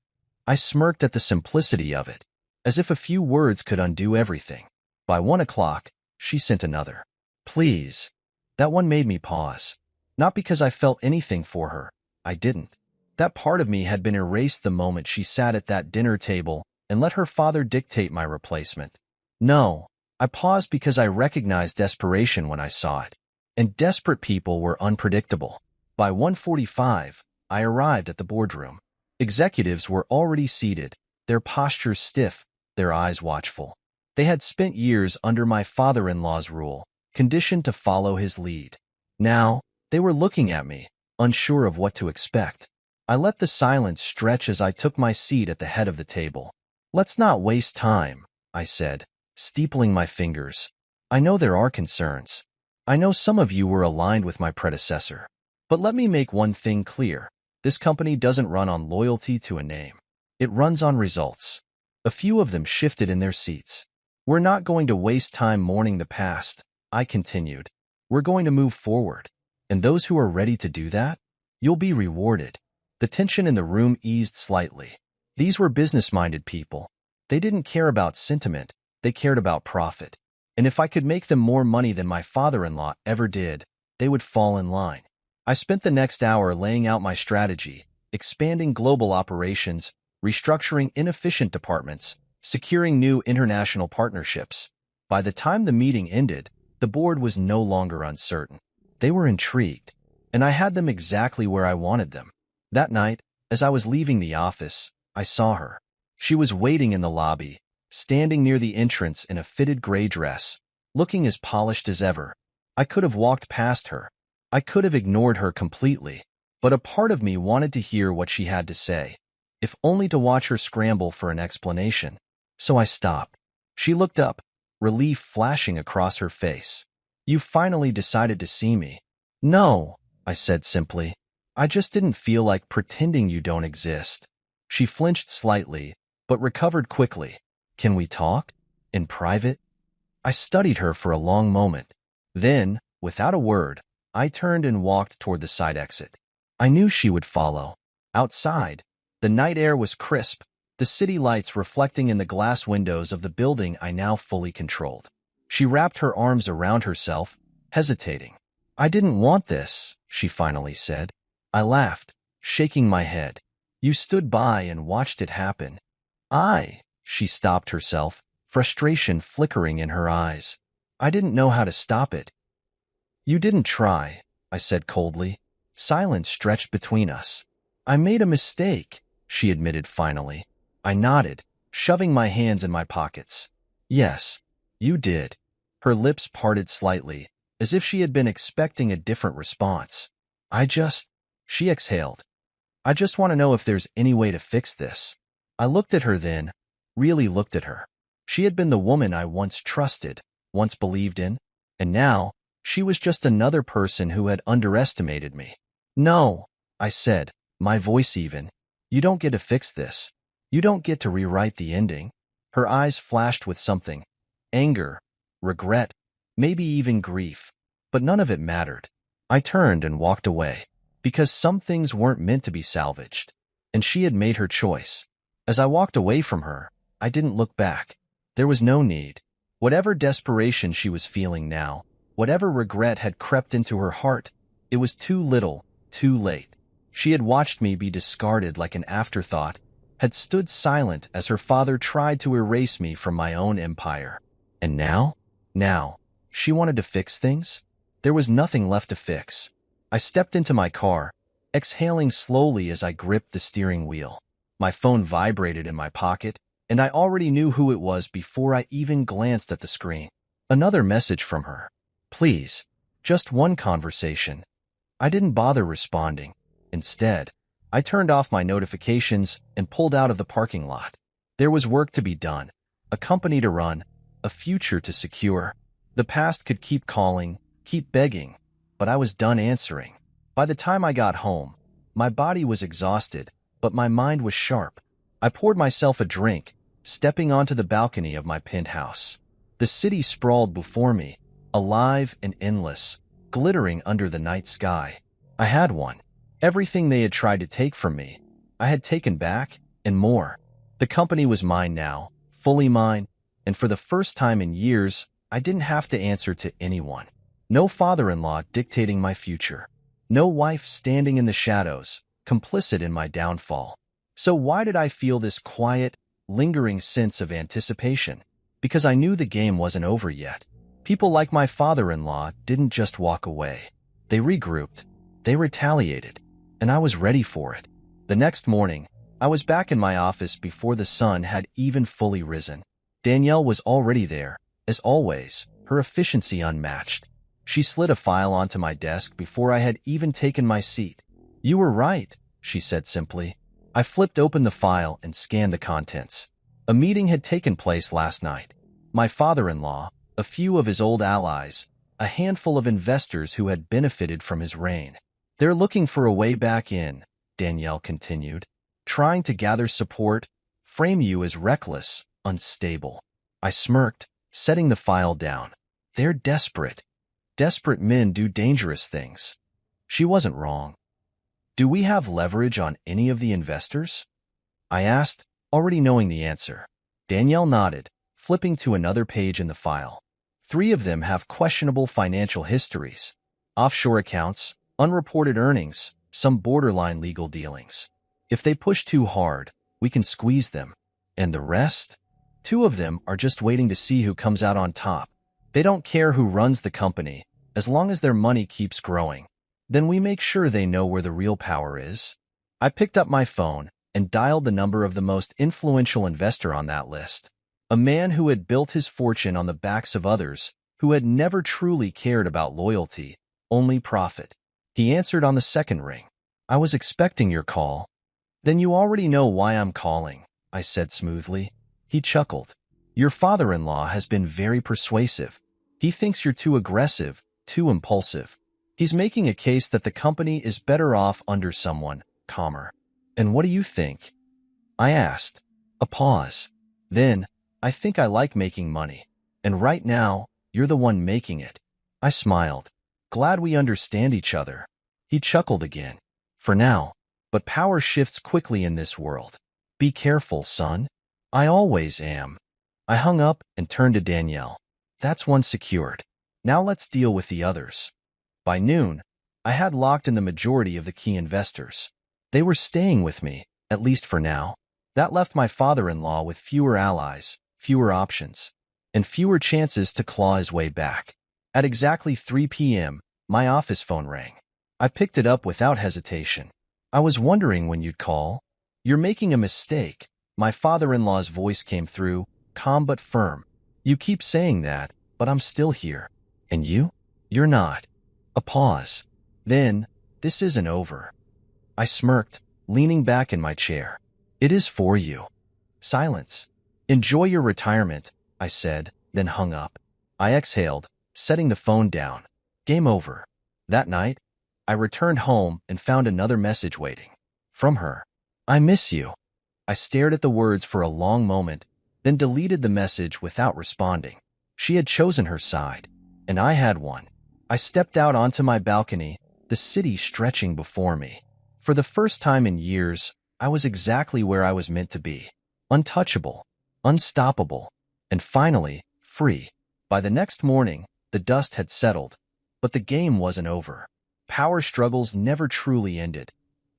I smirked at the simplicity of it, as if a few words could undo everything. By 1 o'clock, she sent another. Please. That one made me pause. Not because I felt anything for her. I didn't. That part of me had been erased the moment she sat at that dinner table and let her father dictate my replacement. No, I paused because I recognized desperation when I saw it. And desperate people were unpredictable. By 1:45, I arrived at the boardroom. Executives were already seated, their postures stiff, their eyes watchful. They had spent years under my father-in-law's rule, conditioned to follow his lead. Now, they were looking at me, unsure of what to expect. I let the silence stretch as I took my seat at the head of the table. Let's not waste time, I said, steepling my fingers. I know there are concerns. I know some of you were aligned with my predecessor. But let me make one thing clear. This company doesn't run on loyalty to a name. It runs on results. A few of them shifted in their seats. We're not going to waste time mourning the past, I continued. We're going to move forward. And those who are ready to do that, you'll be rewarded. The tension in the room eased slightly. These were business-minded people. They didn't care about sentiment. They cared about profit. And if I could make them more money than my father-in-law ever did, they would fall in line. I spent the next hour laying out my strategy, expanding global operations, restructuring inefficient departments, securing new international partnerships. By the time the meeting ended, the board was no longer uncertain. They were intrigued, and I had them exactly where I wanted them. That night, as I was leaving the office, I saw her. She was waiting in the lobby, standing near the entrance in a fitted gray dress, looking as polished as ever. I could have walked past her. I could have ignored her completely, but a part of me wanted to hear what she had to say, if only to watch her scramble for an explanation. So I stopped. She looked up, relief flashing across her face. You finally decided to see me. No, I said simply. I just didn't feel like pretending you don't exist. She flinched slightly, but recovered quickly. Can we talk? In private? I studied her for a long moment. Then, without a word, I turned and walked toward the side exit. I knew she would follow. Outside, the night air was crisp, the city lights reflecting in the glass windows of the building I now fully controlled. She wrapped her arms around herself, hesitating. I didn't want this, she finally said. I laughed, shaking my head. You stood by and watched it happen. She stopped herself, frustration flickering in her eyes. I didn't know how to stop it. You didn't try, I said coldly. Silence stretched between us. I made a mistake, she admitted finally. I nodded, shoving my hands in my pockets. Yes, you did. Her lips parted slightly, as if she had been expecting a different response. She exhaled. I just want to know if there's any way to fix this. I looked at her then, really looked at her. She had been the woman I once trusted, once believed in, and now she was just another person who had underestimated me. No, I said, my voice even. You don't get to fix this. You don't get to rewrite the ending. Her eyes flashed with something. Anger, regret, maybe even grief. But none of it mattered. I turned and walked away, because some things weren't meant to be salvaged, and she had made her choice. As I walked away from her, I didn't look back. There was no need. Whatever desperation she was feeling now, whatever regret had crept into her heart, it was too little, too late. She had watched me be discarded like an afterthought, had stood silent as her father tried to erase me from my own empire. And now? She wanted to fix things? There was nothing left to fix. I stepped into my car, exhaling slowly as I gripped the steering wheel. My phone vibrated in my pocket, and I already knew who it was before I even glanced at the screen. Another message from her. Please, just one conversation. I didn't bother responding. Instead, I turned off my notifications and pulled out of the parking lot. There was work to be done, a company to run, a future to secure. The past could keep calling, keep begging, but I was done answering. By the time I got home, my body was exhausted, but my mind was sharp. I poured myself a drink, stepping onto the balcony of my penthouse. The city sprawled before me, alive and endless, glittering under the night sky. I had won. Everything they had tried to take from me, I had taken back, and more. The company was mine now, fully mine, and for the first time in years, I didn't have to answer to anyone. No father-in-law dictating my future. No wife standing in the shadows, complicit in my downfall. So why did I feel this quiet, lingering sense of anticipation? Because I knew the game wasn't over yet. People like my father-in-law didn't just walk away. They regrouped. They retaliated. And I was ready for it. The next morning, I was back in my office before the sun had even fully risen. Danielle was already there, as always, her efficiency unmatched. She slid a file onto my desk before I had even taken my seat. You were right, she said simply. I flipped open the file and scanned the contents. A meeting had taken place last night. My father-in-law, a few of his old allies, a handful of investors who had benefited from his reign. They're looking for a way back in, Danielle continued, trying to gather support, frame you as reckless, unstable. I smirked, setting the file down. They're desperate. Desperate men do dangerous things. She wasn't wrong. Do we have leverage on any of the investors? I asked, already knowing the answer. Danielle nodded, flipping to another page in the file. 3 of them have questionable financial histories. Offshore accounts, unreported earnings, some borderline legal dealings. If they push too hard, we can squeeze them. And the rest? 2 of them are just waiting to see who comes out on top. They don't care who runs the company, as long as their money keeps growing. Then we make sure they know where the real power is. I picked up my phone and dialed the number of the most influential investor on that list. A man who had built his fortune on the backs of others, who had never truly cared about loyalty, only profit. He answered on the second ring. I was expecting your call. Then you already know why I'm calling, I said smoothly. He chuckled. Your father-in-law has been very persuasive. He thinks you're too aggressive, too impulsive. He's making a case that the company is better off under someone calmer. And what do you think? I asked. A pause. Then, I think I like making money. And right now, you're the one making it. I smiled. Glad we understand each other. He chuckled again. For now. But power shifts quickly in this world. Be careful, son. I always am. I hung up and turned to Danielle. That's one secured. Now let's deal with the others. By noon, I had locked in the majority of the key investors. They were staying with me, at least for now. That left my father-in-law with fewer allies, fewer options, and fewer chances to claw his way back. At exactly 3 p.m., my office phone rang. I picked it up without hesitation. I was wondering when you'd call. You're making a mistake. My father-in-law's voice came through, calm but firm. You keep saying that, but I'm still here. And you? You're not. A pause. Then, this isn't over. I smirked, leaning back in my chair. It is for you. Silence. Enjoy your retirement, I said, then hung up. I exhaled, setting the phone down. Game over. That night, I returned home and found another message waiting. From her. I miss you. I stared at the words for a long moment, then deleted the message without responding. She had chosen her side, and I had one. I stepped out onto my balcony, the city stretching before me. For the first time in years, I was exactly where I was meant to be. Untouchable, unstoppable, and finally, free. By the next morning, the dust had settled, but the game wasn't over. Power struggles never truly ended.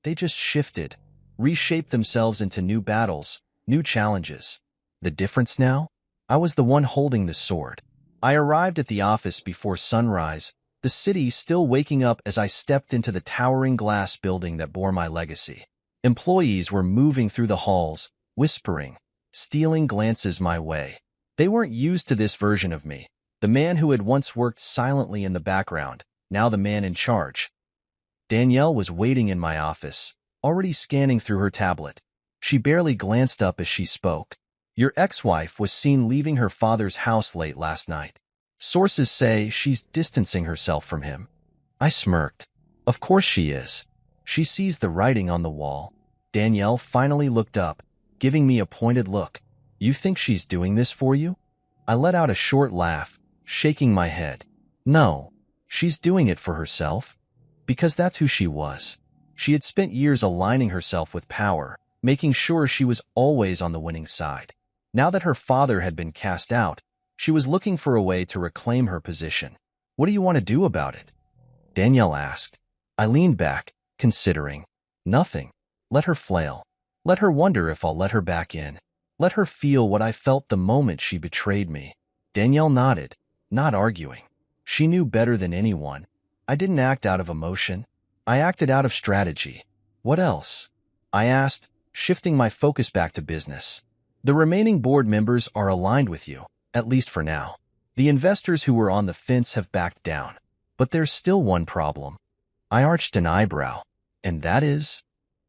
They just shifted, reshaped themselves into new battles, new challenges. The difference now? I was the one holding the sword. I arrived at the office before sunrise, the city still waking up as I stepped into the towering glass building that bore my legacy. Employees were moving through the halls, whispering, stealing glances my way. They weren't used to this version of me, the man who had once worked silently in the background, now the man in charge. Danielle was waiting in my office, already scanning through her tablet. She barely glanced up as she spoke. Your ex-wife was seen leaving her father's house late last night. Sources say she's distancing herself from him. I smirked. Of course she is. She sees the writing on the wall. Danielle finally looked up, giving me a pointed look. You think she's doing this for you? I let out a short laugh, shaking my head. No, she's doing it for herself. Because that's who she was. She had spent years aligning herself with power, making sure she was always on the winning side. Now that her father had been cast out, she was looking for a way to reclaim her position. What do you want to do about it? Danielle asked. I leaned back, considering. Nothing. Let her flail. Let her wonder if I'll let her back in. Let her feel what I felt the moment she betrayed me. Danielle nodded, not arguing. She knew better than anyone. I didn't act out of emotion. I acted out of strategy. What else? I asked, shifting my focus back to business. The remaining board members are aligned with you, at least for now. The investors who were on the fence have backed down. But there's still one problem. I arched an eyebrow. And that is?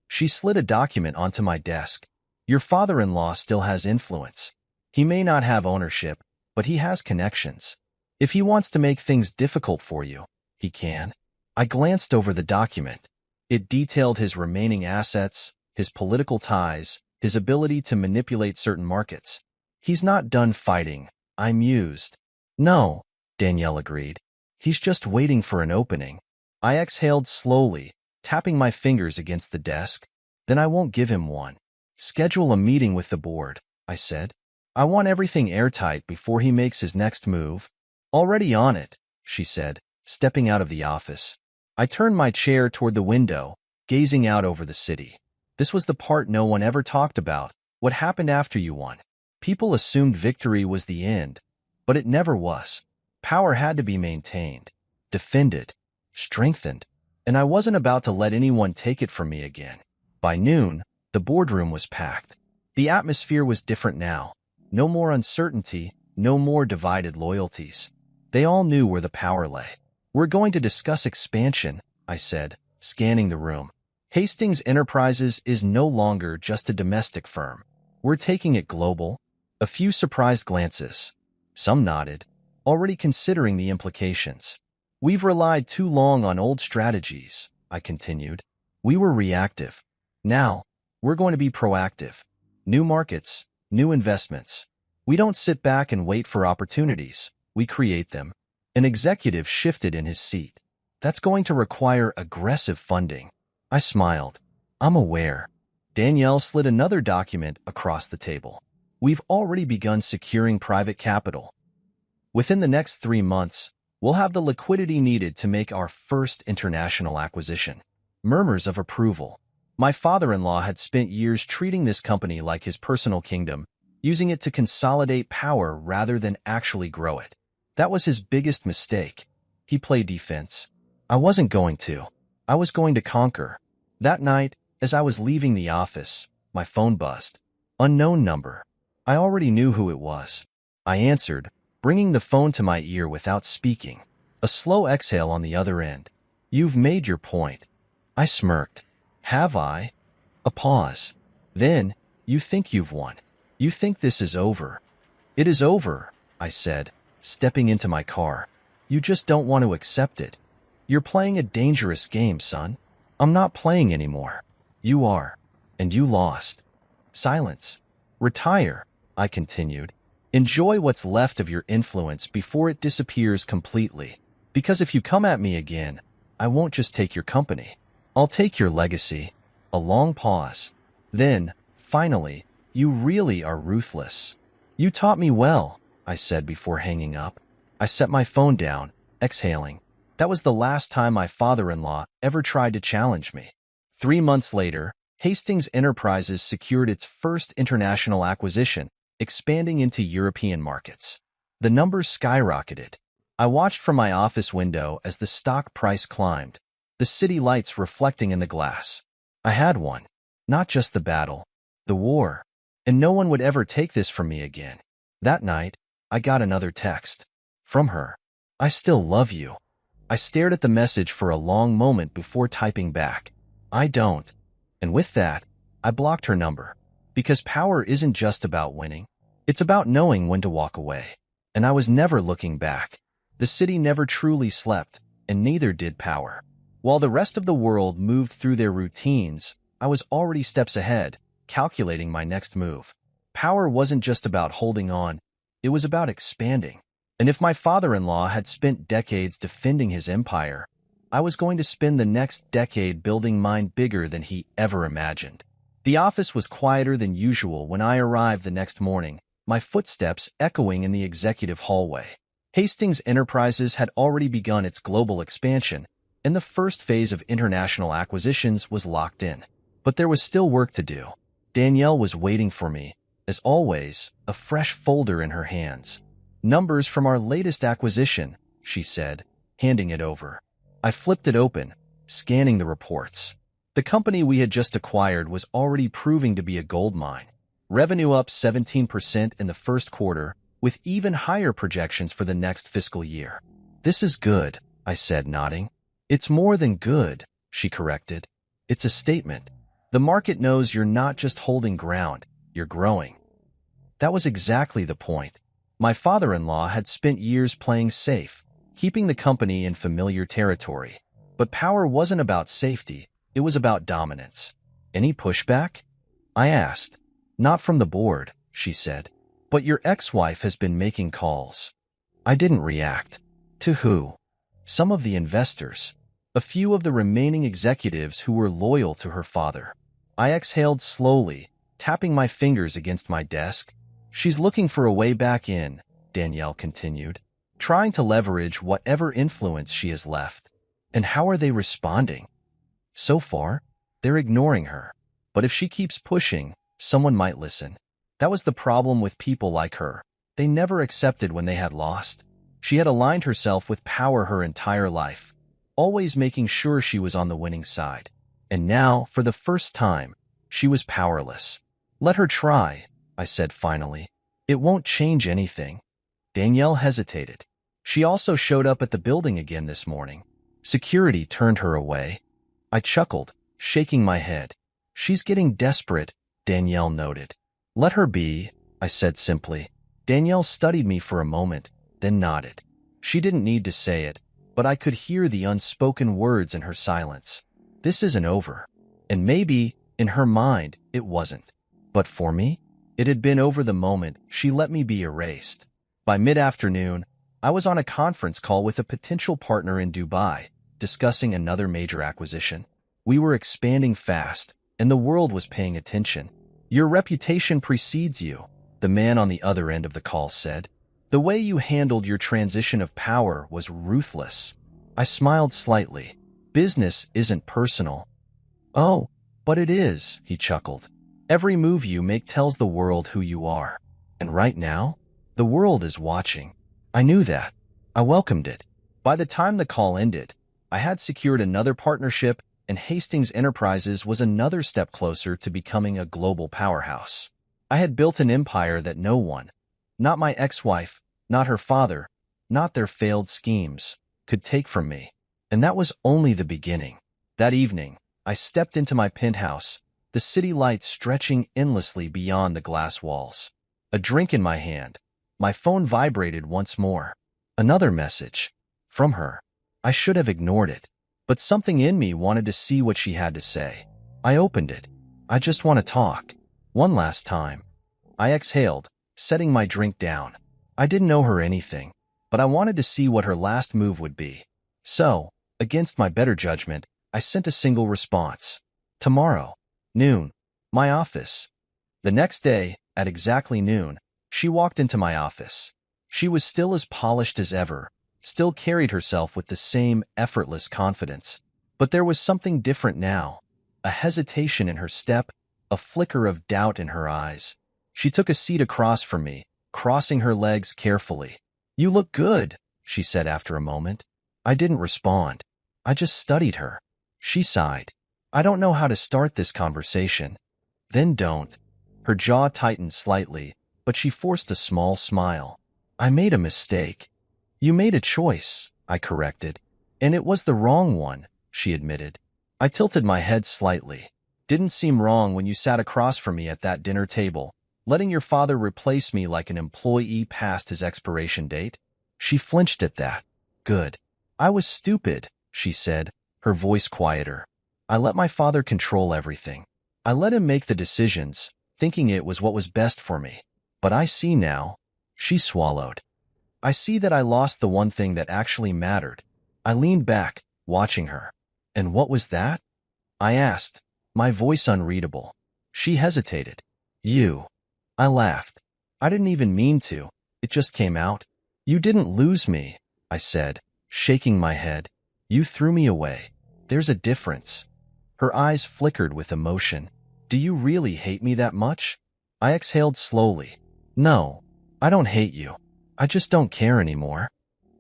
She slid a document onto my desk. Your father-in-law still has influence. He may not have ownership, but he has connections. If he wants to make things difficult for you, he can. I glanced over the document. It detailed his remaining assets, his political ties, his ability to manipulate certain markets. He's not done fighting, I mused. No, Danielle agreed. He's just waiting for an opening. I exhaled slowly, tapping my fingers against the desk. Then I won't give him one. Schedule a meeting with the board, I said. I want everything airtight before he makes his next move. Already on it, she said, stepping out of the office. I turned my chair toward the window, gazing out over the city. This was the part no one ever talked about, what happened after you won. People assumed victory was the end, but it never was. Power had to be maintained, defended, strengthened, and I wasn't about to let anyone take it from me again. By noon, the boardroom was packed. The atmosphere was different now. No more uncertainty, no more divided loyalties. They all knew where the power lay. We're going to discuss expansion, I said, scanning the room. Hastings Enterprises is no longer just a domestic firm. We're taking it global. A few surprised glances. Some nodded, already considering the implications. We've relied too long on old strategies, I continued. We were reactive. Now, we're going to be proactive. New markets, new investments. We don't sit back and wait for opportunities. We create them. An executive shifted in his seat. That's going to require aggressive funding. I smiled. I'm aware. Danielle slid another document across the table. We've already begun securing private capital. Within the next 3 months, We'll have the liquidity needed to make our first international acquisition. Murmurs of approval. My father-in-law had spent years treating this company like his personal kingdom, using it to consolidate power rather than actually grow it. That was his biggest mistake. He played defense. I wasn't going to. I was going to conquer. That night, as I was leaving the office, my phone buzzed. Unknown number. I already knew who it was. I answered, bringing the phone to my ear without speaking. A slow exhale on the other end. You've made your point. I smirked. Have I? A pause. Then, you think you've won. You think this is over. It is over, I said, stepping into my car. You just don't want to accept it. You're playing a dangerous game, son. I'm not playing anymore. You are. And you lost. Silence. Retire, I continued. Enjoy what's left of your influence before it disappears completely. Because if you come at me again, I won't just take your company. I'll take your legacy. A long pause. Then, finally, you really are ruthless. You taught me well, I said before hanging up. I set my phone down, exhaling. That was the last time my father-in-law ever tried to challenge me. 3 months later, Hastings Enterprises secured its first international acquisition, expanding into European markets. The numbers skyrocketed. I watched from my office window as the stock price climbed, the city lights reflecting in the glass. I had won. Not just the battle, the war. And no one would ever take this from me again. That night, I got another text. From her. I still love you. I stared at the message for a long moment before typing back. I don't. And with that, I blocked her number. Because power isn't just about winning. It's about knowing when to walk away. And I was never looking back. The city never truly slept, and neither did power. While the rest of the world moved through their routines, I was already steps ahead, calculating my next move. Power wasn't just about holding on, it was about expanding. And if my father-in-law had spent decades defending his empire, I was going to spend the next decade building mine bigger than he ever imagined. The office was quieter than usual when I arrived the next morning, my footsteps echoing in the executive hallway. Hastings Enterprises had already begun its global expansion, and the first phase of international acquisitions was locked in. But there was still work to do. Danielle was waiting for me, as always, a fresh folder in her hands. Numbers from our latest acquisition, she said, handing it over. I flipped it open, scanning the reports. The company we had just acquired was already proving to be a gold mine. Revenue up 17% in the first quarter, with even higher projections for the next fiscal year. This is good, I said, nodding. It's more than good, she corrected. It's a statement. The market knows you're not just holding ground, you're growing. That was exactly the point. My father-in-law had spent years playing safe, keeping the company in familiar territory. But power wasn't about safety, it was about dominance. Any pushback? I asked. Not from the board, she said. But your ex-wife has been making calls. I didn't react. To who? Some of the investors. A few of the remaining executives who were loyal to her father. I exhaled slowly, tapping my fingers against my desk. She's looking for a way back in, Danielle continued, trying to leverage whatever influence she has left. And how are they responding? So far, they're ignoring her. But if she keeps pushing, someone might listen. That was the problem with people like her. They never accepted when they had lost. She had aligned herself with power her entire life, always making sure she was on the winning side. And now, for the first time, she was powerless. Let her try, I said finally. It won't change anything. Danielle hesitated. She also showed up at the building again this morning. Security turned her away. I chuckled, shaking my head. She's getting desperate, Danielle noted. Let her be, I said simply. Danielle studied me for a moment, then nodded. She didn't need to say it, but I could hear the unspoken words in her silence. This isn't over. And maybe, in her mind, it wasn't. But for me, it had been over the moment she let me be erased. By mid-afternoon, I was on a conference call with a potential partner in Dubai, discussing another major acquisition. We were expanding fast, and the world was paying attention. Your reputation precedes you, the man on the other end of the call said. The way you handled your transition of power was ruthless. I smiled slightly. Business isn't personal. Oh, but it is, he chuckled. Every move you make tells the world who you are. And right now, the world is watching. I knew that. I welcomed it. By the time the call ended, I had secured another partnership, and Hastings Enterprises was another step closer to becoming a global powerhouse. I had built an empire that no one, not my ex-wife, not her father, not their failed schemes, could take from me. And that was only the beginning. That evening, I stepped into my penthouse, the city lights stretching endlessly beyond the glass walls. A drink in my hand. My phone vibrated once more. Another message. From her. I should have ignored it. But something in me wanted to see what she had to say. I opened it. I just want to talk. One last time. I exhaled, setting my drink down. I didn't owe her anything, but I wanted to see what her last move would be. So, against my better judgment, I sent a single response. Tomorrow. Noon. My office. The next day, at exactly noon, she walked into my office. She was still as polished as ever, still carried herself with the same effortless confidence. But there was something different now, a hesitation in her step, a flicker of doubt in her eyes. She took a seat across from me, crossing her legs carefully. "You look good," she said after a moment. I didn't respond. I just studied her. She sighed. "I don't know how to start this conversation." "Then don't." Her jaw tightened slightly, but she forced a small smile. "I made a mistake." "You made a choice," I corrected. "And it was the wrong one," she admitted. I tilted my head slightly. "Didn't seem wrong when you sat across from me at that dinner table, letting your father replace me like an employee past his expiration date." She flinched at that. "Good." "I was stupid," she said, her voice quieter. "I let my father control everything. I let him make the decisions, thinking it was what was best for me. But I see now." She swallowed. "I see that I lost the one thing that actually mattered." I leaned back, watching her. "And what was that?" I asked, my voice unreadable. She hesitated. "You." I laughed. I didn't even mean to. It just came out. "You didn't lose me," I said, shaking my head. "You threw me away. There's a difference." Her eyes flickered with emotion. "Do you really hate me that much?" I exhaled slowly. "No, I don't hate you. I just don't care anymore."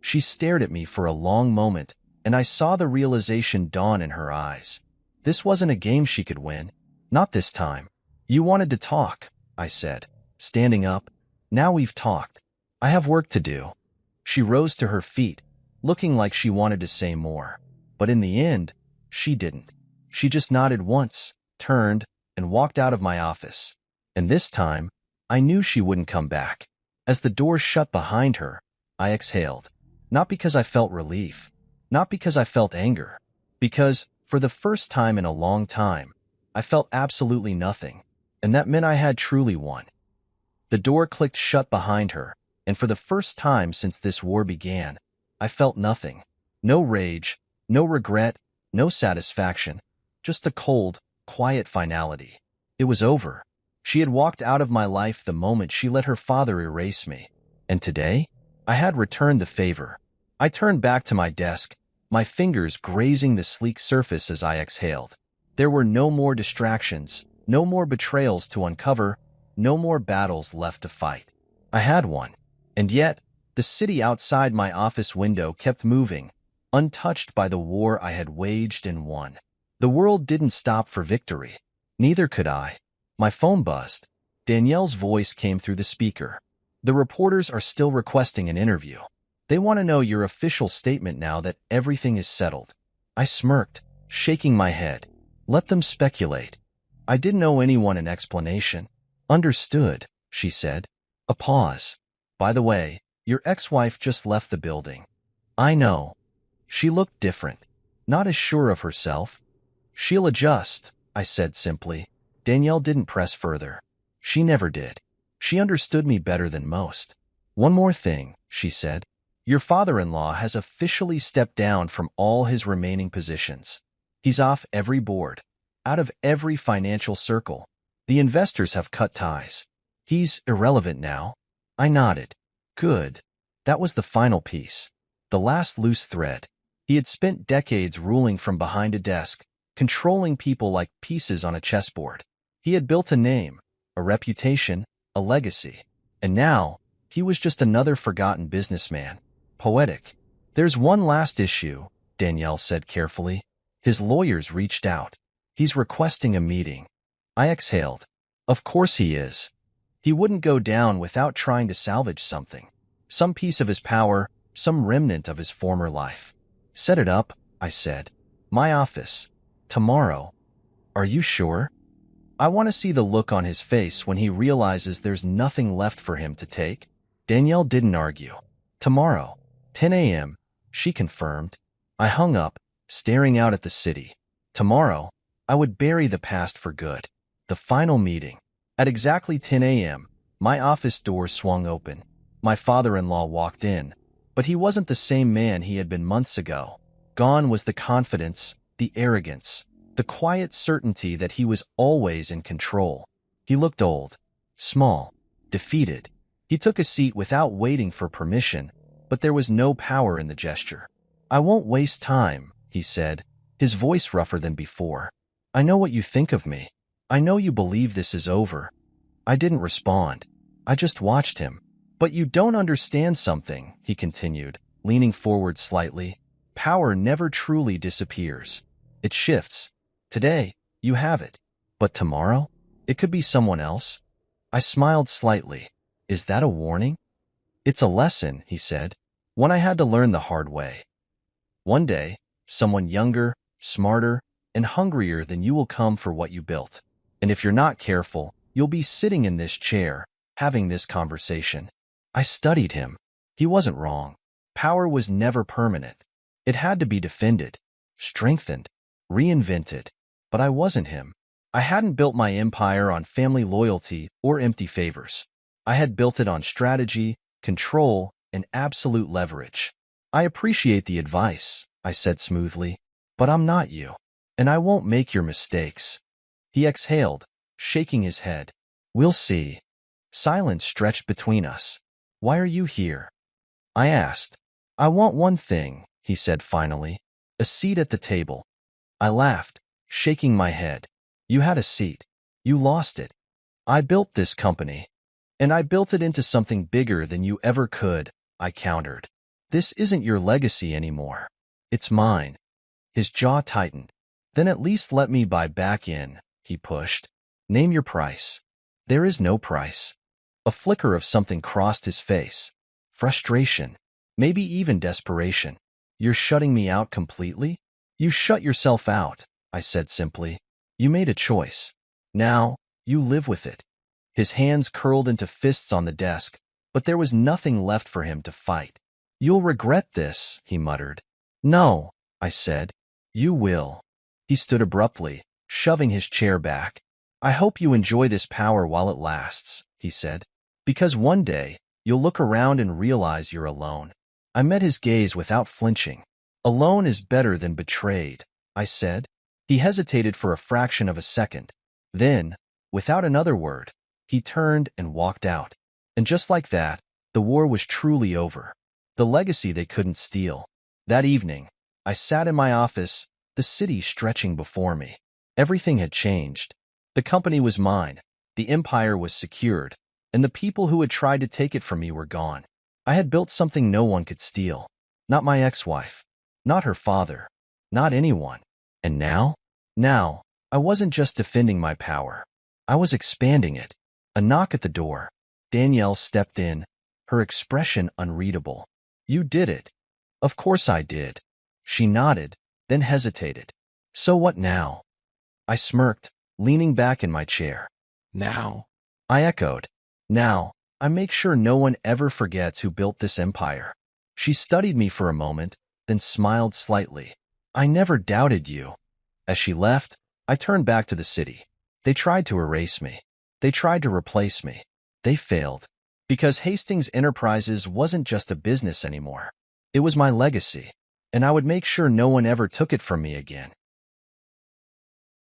She stared at me for a long moment, and I saw the realization dawn in her eyes. This wasn't a game she could win. Not this time. "You wanted to talk," I said, standing up. "Now we've talked. I have work to do." She rose to her feet, looking like she wanted to say more. But in the end, she didn't. She just nodded once, turned, and walked out of my office. And this time, I knew she wouldn't come back. As the door shut behind her, I exhaled. Not because I felt relief, not because I felt anger, because, for the first time in a long time, I felt absolutely nothing, and that meant I had truly won. The door clicked shut behind her, and for the first time since this war began, I felt nothing. No rage, no regret, no satisfaction, just a cold, quiet finality. It was over. She had walked out of my life the moment she let her father erase me. And today, I had returned the favor. I turned back to my desk, my fingers grazing the sleek surface as I exhaled. There were no more distractions, no more betrayals to uncover, no more battles left to fight. I had one. And yet, the city outside my office window kept moving, untouched by the war I had waged and won. The world didn't stop for victory. Neither could I. My phone buzzed. Danielle's voice came through the speaker. "The reporters are still requesting an interview. They want to know your official statement now that everything is settled." I smirked, shaking my head. "Let them speculate." I didn't owe anyone an explanation. "Understood," she said. A pause. "By the way, your ex-wife just left the building." "I know." She looked different, not as sure of herself. "She'll adjust," I said simply. Danielle didn't press further. She never did. She understood me better than most. "One more thing," she said. "Your father-in-law has officially stepped down from all his remaining positions. He's off every board, out of every financial circle. The investors have cut ties. He's irrelevant now." I nodded. Good. That was the final piece. The last loose thread. He had spent decades ruling from behind a desk, controlling people like pieces on a chessboard. He had built a name, a reputation, a legacy. And now, he was just another forgotten businessman. Poetic. There's one last issue, Danielle said carefully. His lawyers reached out. He's requesting a meeting. I exhaled. Of course he is. He wouldn't go down without trying to salvage something. Some piece of his power, some remnant of his former life. Set it up, I said. My office. Tomorrow. Are you sure? I want to see the look on his face when he realizes there's nothing left for him to take. Danielle didn't argue. Tomorrow. 10 a.m., she confirmed. I hung up, staring out at the city. Tomorrow, I would bury the past for good. The final meeting. At exactly 10 a.m., my office door swung open. My father-in-law walked in, but he wasn't the same man he had been months ago. Gone was the confidence, the arrogance, the quiet certainty that he was always in control. He looked old, small, defeated. He took a seat without waiting for permission, but there was no power in the gesture. I won't waste time, he said, his voice rougher than before. I know what you think of me. I know you believe this is over. I didn't respond. I just watched him. But you don't understand something, he continued, leaning forward slightly. Power never truly disappears. It shifts. Today, you have it. But tomorrow, it could be someone else. I smiled slightly. Is that a warning? It's a lesson, he said, one I had to learn the hard way. One day, someone younger, smarter, and hungrier than you will come for what you built. And if you're not careful, you'll be sitting in this chair, having this conversation. I studied him. He wasn't wrong. Power was never permanent. It had to be defended, strengthened, reinvented. But I wasn't him. I hadn't built my empire on family loyalty or empty favors. I had built it on strategy, control, and absolute leverage. I appreciate the advice, I said smoothly, but I'm not you, and I won't make your mistakes. He exhaled, shaking his head. We'll see. Silence stretched between us. Why are you here? I asked. I want one thing, he said finally, a seat at the table. I laughed, shaking my head. You had a seat. You lost it. I built this company. And I built it into something bigger than you ever could, I countered. This isn't your legacy anymore. It's mine. His jaw tightened. Then at least let me buy back in, he pushed. Name your price. There is no price. A flicker of something crossed his face. Frustration. Maybe even desperation. You're shutting me out completely? You shut yourself out, I said simply. You made a choice. Now, you live with it. His hands curled into fists on the desk, but there was nothing left for him to fight. You'll regret this, he muttered. No, I said. You will. He stood abruptly, shoving his chair back. I hope you enjoy this power while it lasts, he said. Because one day, you'll look around and realize you're alone. I met his gaze without flinching. Alone is better than betrayed, I said. He hesitated for a fraction of a second. Then, without another word, he turned and walked out. And just like that, the war was truly over. The legacy they couldn't steal. That evening, I sat in my office, the city stretching before me. Everything had changed. The company was mine, the empire was secured, and the people who had tried to take it from me were gone. I had built something no one could steal. Not my ex-wife. Not her father. Not anyone. And now? Now, I wasn't just defending my power. I was expanding it. A knock at the door. Danielle stepped in, her expression unreadable. You did it. Of course I did. She nodded, then hesitated. So what now? I smirked, leaning back in my chair. Now? I echoed. Now, I make sure no one ever forgets who built this empire. She studied me for a moment, then smiled slightly. I never doubted you. As she left, I turned back to the city. They tried to erase me. They tried to replace me. They failed. Because Hastings Enterprises wasn't just a business anymore. It was my legacy, and I would make sure no one ever took it from me again.